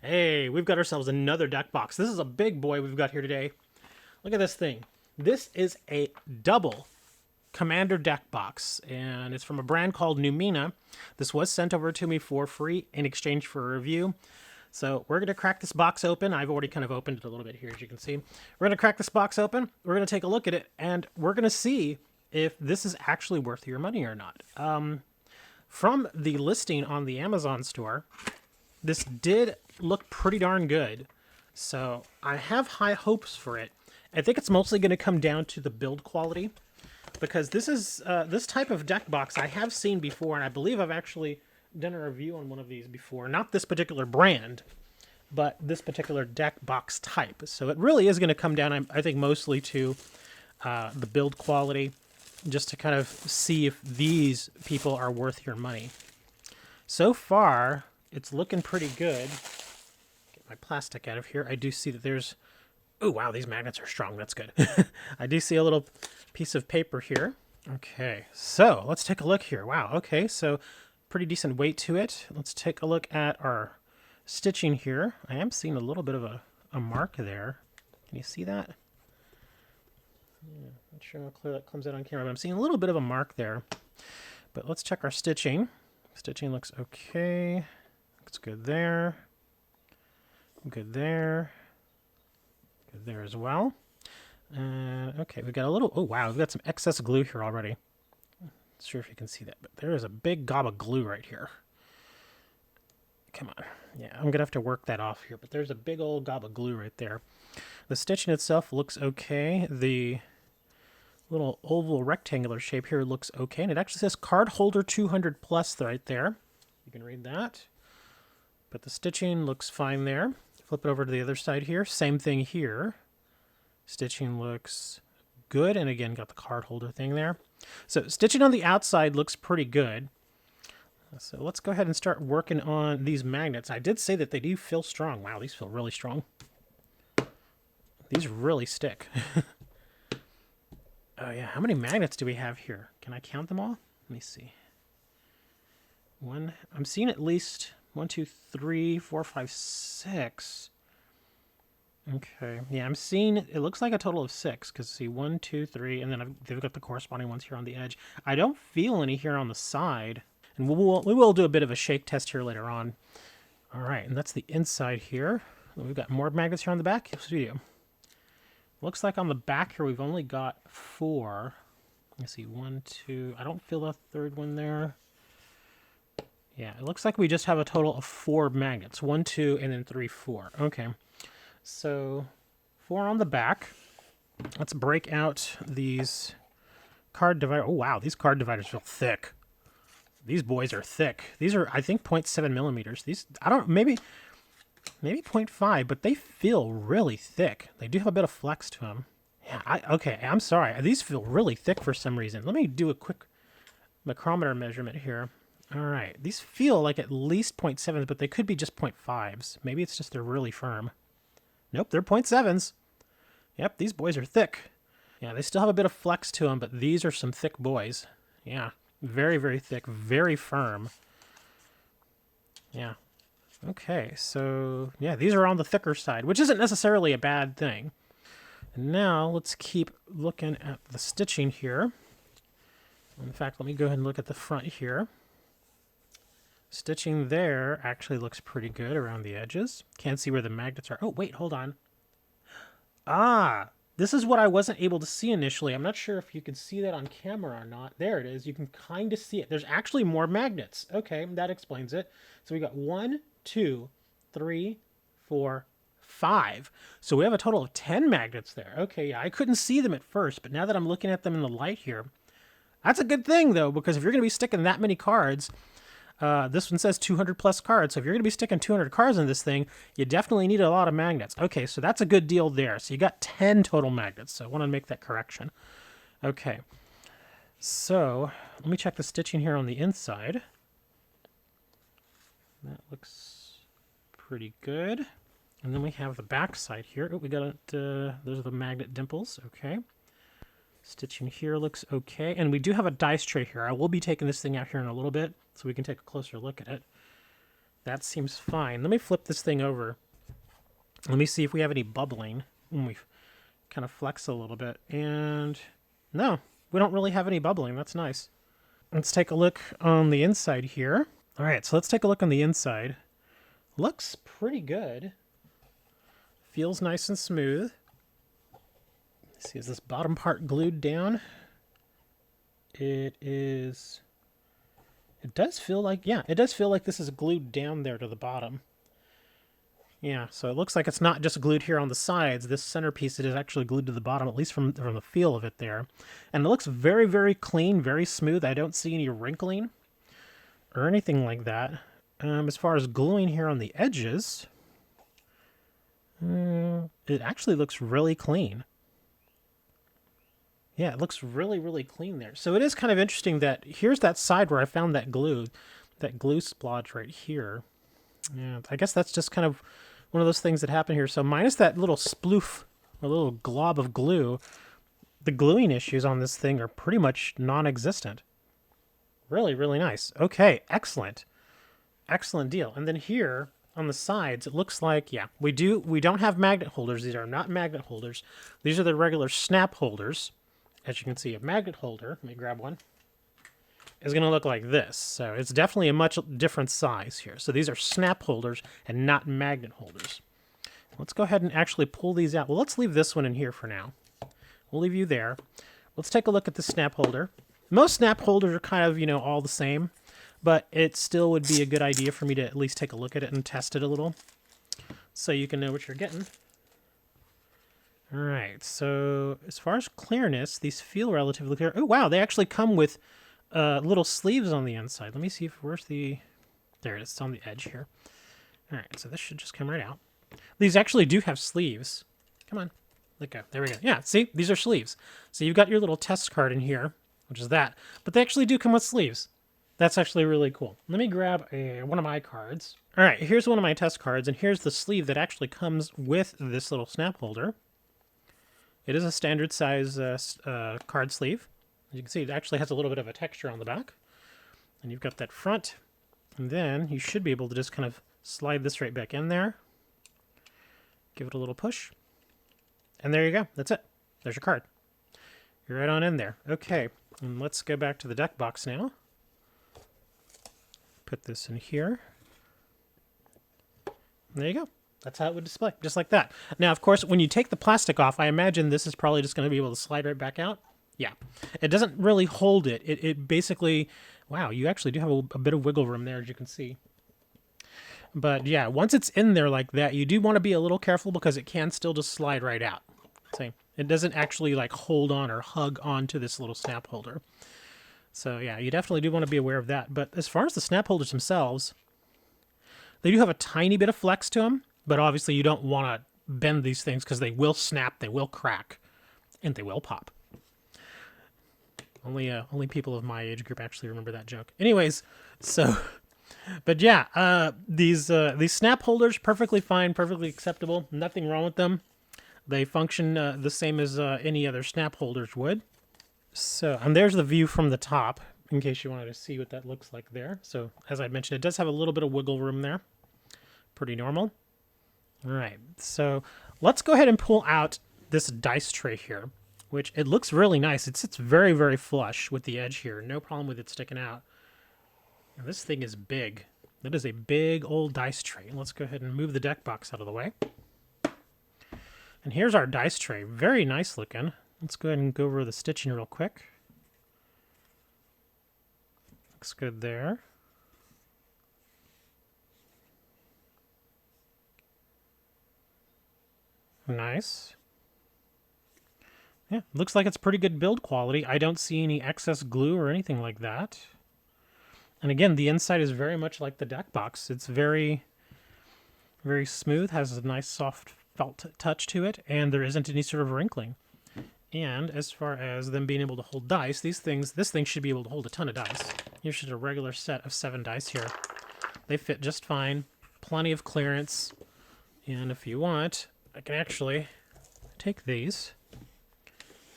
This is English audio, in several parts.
Hey, we've got ourselves another deck box. This is a big boy we've got here today. Look at this thing. This is a double Commander deck box, and it's from a brand called Numina. This was sent over to me for free in exchange for a review. So we're going to crack this box open. I've already kind of opened it a little bit here, as you can see. We're going to crack this box open. We're going to take a look at it, and we're going to see if this is actually worth your money or not. From the listing on the Amazon store, this did look pretty darn good, so I have high hopes for it. I think it's mostly going to come down to the build quality, because this is this type of deck box I have seen before, and I believe I've actually done a review on one of these before. Not this particular brand, but this particular deck box type. So it really is going to come down, I think, mostly to the build quality, just to kind of see if these people are worth your money. So far, it's looking pretty good. Get my plastic out of here. I do see that there's... Oh, wow, these magnets are strong. That's good. I do see a little piece of paper here. Okay, so let's take a look here. Wow, okay, so pretty decent weight to it. Let's take a look at our stitching here. I am seeing a little bit of a mark there. Can you see that? Yeah, not sure how clear that comes out on camera, but I'm seeing a little bit of a mark there. But let's check our stitching. Stitching looks okay. Looks good there. Good there. Good there as well. Okay, we've got a little... Oh, wow, we've got some excess glue here already. Not sure if you can see that, but there is a big gob of glue right here. Come on. Yeah, I'm going to have to work that off here, but there's a big old gob of glue right there. The stitching itself looks okay. The little oval rectangular shape here looks okay, and it actually says card holder 200 plus right there. You can read that. But the stitching looks fine there. Flip it over to the other side here. Same thing here. Stitching looks good, and again, got the card holder thing there. So stitching on the outside looks pretty good. So let's go ahead and start working on these magnets. I did say that they do feel strong. Wow, these feel really strong. These really stick. Oh yeah, how many magnets do we have here? Can I count them all? Let me see. I'm seeing at least 1, 2, 3, 4, 5, 6. Okay, yeah, I'm seeing, it looks like a total of 6, because see, 1, 2, 3, and then they've got the corresponding ones here on the edge. I don't feel any here on the side, and we will do a bit of a shake test here later on. All right, and that's the inside here. We've got more magnets here on the back. Yes, we do. Looks like on the back here we've only got 4. Let's see, 1, 2, I don't feel the third one there. Yeah, it looks like we just have a total of 4 magnets. 1, 2, and then 3, 4. Okay. So 4 on the back. Let's break out these card dividers. Oh, wow, these card dividers feel thick. These boys are thick. These are, I think, 0.7 millimeters. These, I don't, maybe 0.5, but they feel really thick. They do have a bit of flex to them. Yeah, okay, I'm sorry. These feel really thick for some reason. Let me do a quick micrometer measurement here. All right, these feel like at least 0.7s, but they could be just 0.5s. Maybe it's just they're really firm. Nope, they're 0.7s. Yep, these boys are thick. Yeah, they still have a bit of flex to them, but these are some thick boys. Yeah, very, very thick, very firm. Yeah. Okay, so yeah, these are on the thicker side, which isn't necessarily a bad thing. And now let's keep looking at the stitching here. In fact, let me go ahead and look at the front here. Stitching there actually looks pretty good around the edges. Can't see where the magnets are. Oh, wait, hold on. Ah, this is what I wasn't able to see initially. I'm not sure if you can see that on camera or not. There it is. You can kind of see it. There's actually more magnets. Okay, that explains it. So we got 1, 2, 3, 4, 5. So we have a total of 10 magnets there. Okay, yeah, I couldn't see them at first, but now that I'm looking at them in the light here, that's a good thing, though, because if you're going to be sticking that many cards... this one says 200 plus cards, so if you're going to be sticking 200 cards in this thing, you definitely need a lot of magnets. Okay, so that's a good deal there. So you got 10 total magnets, so I want to make that correction. Okay, so let me check the stitching here on the inside. That looks pretty good. And then we have the back side here. Oh, we got those are the magnet dimples. Okay. Stitching here looks okay. And we do have a dice tray here. I will be taking this thing out here in a little bit so we can take a closer look at it. That seems fine. Let me flip this thing over. Let me see if we have any bubbling when we kind of flex a little bit. And no, we don't really have any bubbling. That's nice. Let's take a look on the inside here. All right, so let's take a look on the inside. Looks pretty good. Feels nice and smooth. Let's see, is this bottom part glued down? It is. It does feel like, yeah, it does feel like this is glued down there to the bottom. Yeah, so it looks like it's not just glued here on the sides. This centerpiece, it is actually glued to the bottom, at least from the feel of it there. And it looks very, very clean, very smooth. I don't see any wrinkling or anything like that. As far as gluing here on the edges, it actually looks really clean. Yeah, it looks really, really clean there. So it is kind of interesting that here's that side where I found that glue splodge right here. Yeah, I guess that's just kind of one of those things that happen here. So minus that little sploof, a little glob of glue, the gluing issues on this thing are pretty much non-existent. Really, really nice. Okay, excellent. Excellent deal. And then here on the sides, it looks like, yeah, we don't have magnet holders. These are not magnet holders. These are the regular snap holders. As you can see, a magnet holder, let me grab one, is going to look like this. So it's definitely a much different size here. So these are snap holders and not magnet holders. Let's go ahead and actually pull these out. Well, let's leave this one in here for now. We'll leave you there. Let's take a look at the snap holder. Most snap holders are kind of, all the same, but it still would be a good idea for me to at least take a look at it and test it a little so you can know what you're getting. All right, so as far as clearness, these feel relatively clear. Oh, wow, they actually come with little sleeves on the inside. Let me see if, where's the, there it is, it's on the edge here. All right, so this should just come right out. These actually do have sleeves. Come on, let go, there we go. Yeah, see, these are sleeves. So you've got your little test card in here, which is that, but they actually do come with sleeves. That's actually really cool. Let me grab one of my cards. All right, here's one of my test cards, and here's the sleeve that actually comes with this little snap holder. It is a standard size card sleeve. As you can see, it actually has a little bit of a texture on the back. And you've got that front. And then you should be able to just kind of slide this right back in there. Give it a little push. And there you go. That's it. There's your card. You're right on in there. Okay, and let's go back to the deck box now. Put this in here. And there you go. That's how it would display, just like that. Now, of course, when you take the plastic off, I imagine this is probably just going to be able to slide right back out. Yeah. It doesn't really hold it. It basically, wow, you actually do have a bit of wiggle room there, as you can see. But yeah, once it's in there like that, you do want to be a little careful because it can still just slide right out. See? It doesn't actually like hold on or hug onto this little snap holder. So yeah, you definitely do want to be aware of that. But as far as the snap holders themselves, they do have a tiny bit of flex to them. But obviously you don't want to bend these things because they will snap, they will crack, and they will pop. Only people of my age group actually remember that joke. Anyways, so, but yeah, these snap holders, perfectly fine, perfectly acceptable. Nothing wrong with them. They function the same as any other snap holders would. So, and there's the view from the top, in case you wanted to see what that looks like there. So, as I mentioned, it does have a little bit of wiggle room there. Pretty normal. All right, so let's go ahead and pull out this dice tray here, which it looks really nice. It sits very, very flush with the edge here. No problem with it sticking out. Now, this thing is big. That is a big old dice tray. Let's go ahead and move the deck box out of the way. And here's our dice tray. Very nice looking. Let's go ahead and go over the stitching real quick. Looks good there. Nice. Yeah, looks like it's pretty good build quality. I don't see any excess glue or anything like that. And again, the inside is very much like the deck box. It's very, very smooth, has a nice soft felt touch to it, and there isn't any sort of wrinkling. And as far as them being able to hold dice, this thing should be able to hold a ton of dice. Here's just a regular set of 7 dice here. They fit just fine. Plenty of clearance. And if you want, I can actually take these,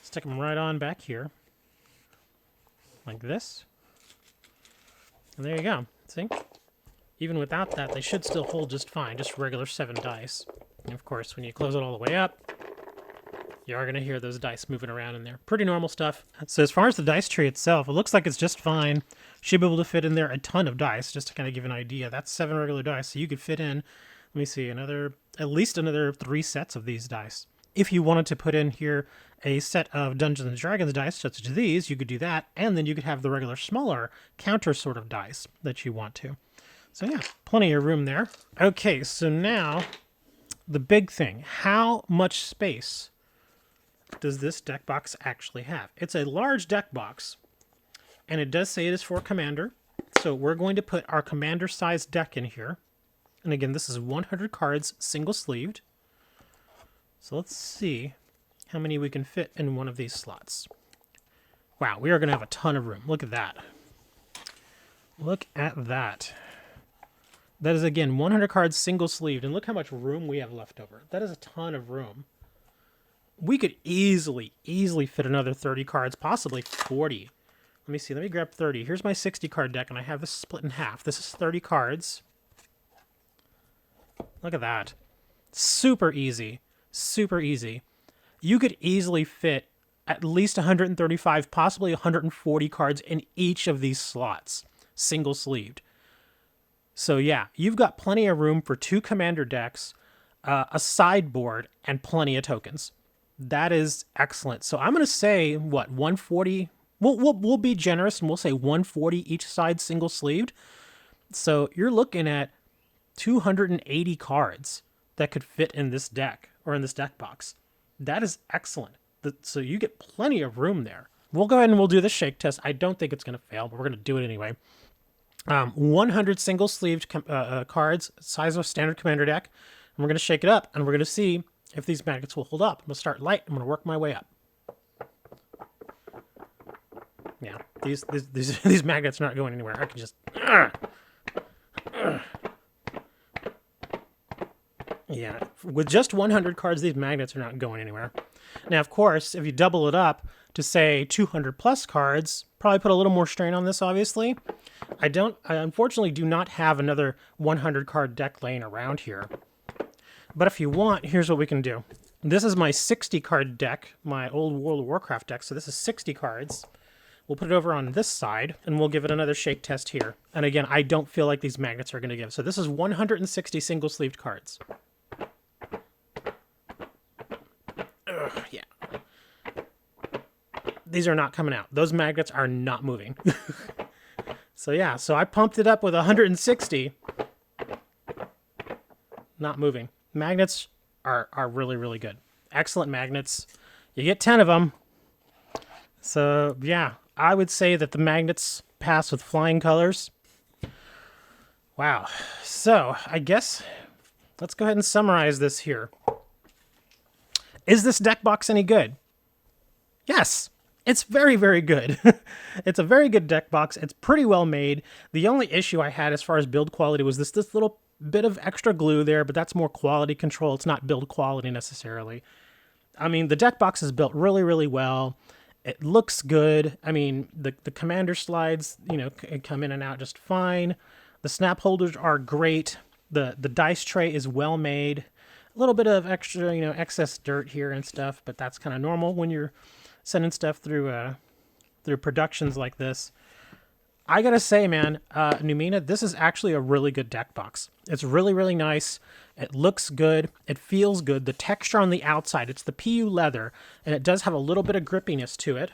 stick them right on back here, like this. And there you go. See? even without that, they should still hold just fine, just regular 7 dice. And of course, when you close it all the way up, you are going to hear those dice moving around in there. Pretty normal stuff. So as far as the dice tray itself, it looks like it's just fine. Should be able to fit in there a ton of dice, just to kind of give an idea. That's 7 regular dice, so you could fit in, let me see, at least another 3 sets of these dice. If you wanted to put in here a set of Dungeons & Dragons dice, such as these, you could do that, and then you could have the regular smaller counter sort of dice that you want to. So yeah, plenty of room there. Okay, so now the big thing. How much space does this deck box actually have? It's a large deck box, and it does say it is for Commander. So we're going to put our Commander-sized deck in here. And again, this is 100 cards, single-sleeved. So let's see how many we can fit in one of these slots. Wow, we are going to have a ton of room. Look at that. Look at that. That is, again, 100 cards, single-sleeved. And look how much room we have left over. That is a ton of room. We could easily fit another 30 cards, possibly 40. Let me see. Let me grab 30. Here's my 60-card deck, and I have this split in half. This is 30 cards. Look at that. Super easy. Super easy. You could easily fit at least 135, possibly 140 cards in each of these slots, single-sleeved. So yeah, you've got plenty of room for 2 Commander decks, a sideboard, and plenty of tokens. That is excellent. So I'm going to say, what, 140? We'll be generous and we'll say 140 each side single-sleeved. So you're looking at 280 cards that could fit in this deck or in this deck box. That is excellent. So you get plenty of room there. We'll go ahead and we'll do the shake test. I don't think it's going to fail, but we're going to do it anyway. 100 single-sleeved cards, size of a standard Commander deck. And we're going to shake it up, and we're going to see if these magnets will hold up. I'm going to start light. I'm going to work my way up. Yeah, these magnets are not going anywhere. I can just... Yeah, with just 100 cards, these magnets are not going anywhere. Now, of course, if you double it up to, say, 200 plus cards, probably put a little more strain on this, obviously. I unfortunately do not have another 100 card deck laying around here. But if you want, here's what we can do. This is my 60 card deck, my old World of Warcraft deck, so this is 60 cards. We'll put it over on this side, and we'll give it another shake test here. And again, I don't feel like these magnets are going to give. So this is 160 single-sleeved cards. Yeah. These are not coming out. Those magnets are not moving. So yeah, so I pumped it up with 160. Not moving. Magnets are really, really good. Excellent magnets. You get 10 of them. So yeah, I would say that the magnets pass with flying colors. Wow. So I guess let's go ahead and summarize this here. Is this deck box any good? Yes, it's very, very good. It's a very good deck box. It's pretty well made. The only issue I had as far as build quality was this little bit of extra glue there, but that's more quality control. It's not build quality necessarily. I mean, the deck box is built really, really well. It looks good. I mean, the Commander slides, come in and out just fine. The snap holders are great. The dice tray is well made. A little bit of extra, excess dirt here and stuff, but that's kind of normal when you're sending stuff through productions like this. I gotta say, man, Numina, this is actually a really good deck box. It's really, really nice. It looks good. It feels good. The texture on the outside, it's the PU leather, and it does have a little bit of grippiness to it.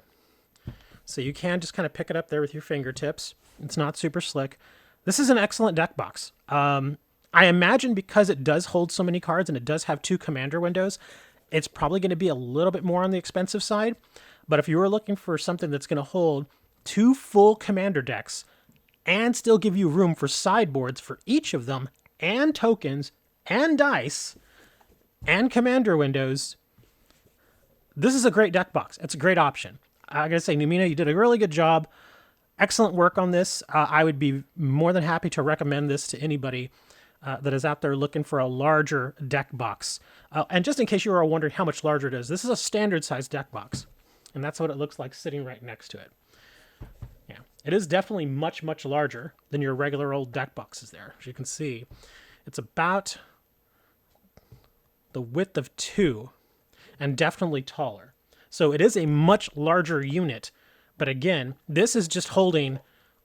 So you can just kind of pick it up there with your fingertips. It's not super slick. This is an excellent deck box. I imagine because it does hold so many cards and it does have 2 Commander windows, it's probably going to be a little bit more on the expensive side. But if you were looking for something that's going to hold 2 full Commander decks and still give you room for sideboards for each of them, and tokens, and dice, and Commander windows, this is a great deck box. It's a great option. I gotta say, Numina, you did a really good job. Excellent work on this. I would be more than happy to recommend this to anybody that is out there looking for a larger deck box. And just in case you are wondering how much larger it is, this is a standard size deck box. And that's what it looks like sitting right next to it. Yeah, it is definitely much, much larger than your regular old deck boxes there. As you can see, it's about the width of 2 and definitely taller. So it is a much larger unit, but again, this is just holding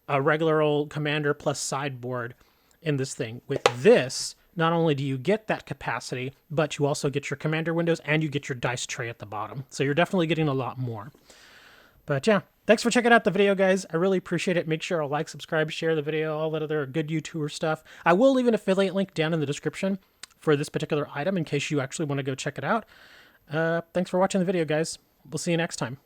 a regular old Commander plus sideboard in this thing. With this, not only do you get that capacity, but you also get your Commander windows and you get your dice tray at the bottom. So you're definitely getting a lot more. But yeah, thanks for checking out the video, guys. I really appreciate it. Make sure to like, subscribe, share the video, all that other good YouTuber stuff. I will leave an affiliate link down in the description for this particular item in case you actually want to go check it out. Thanks for watching the video, guys. We'll see you next time.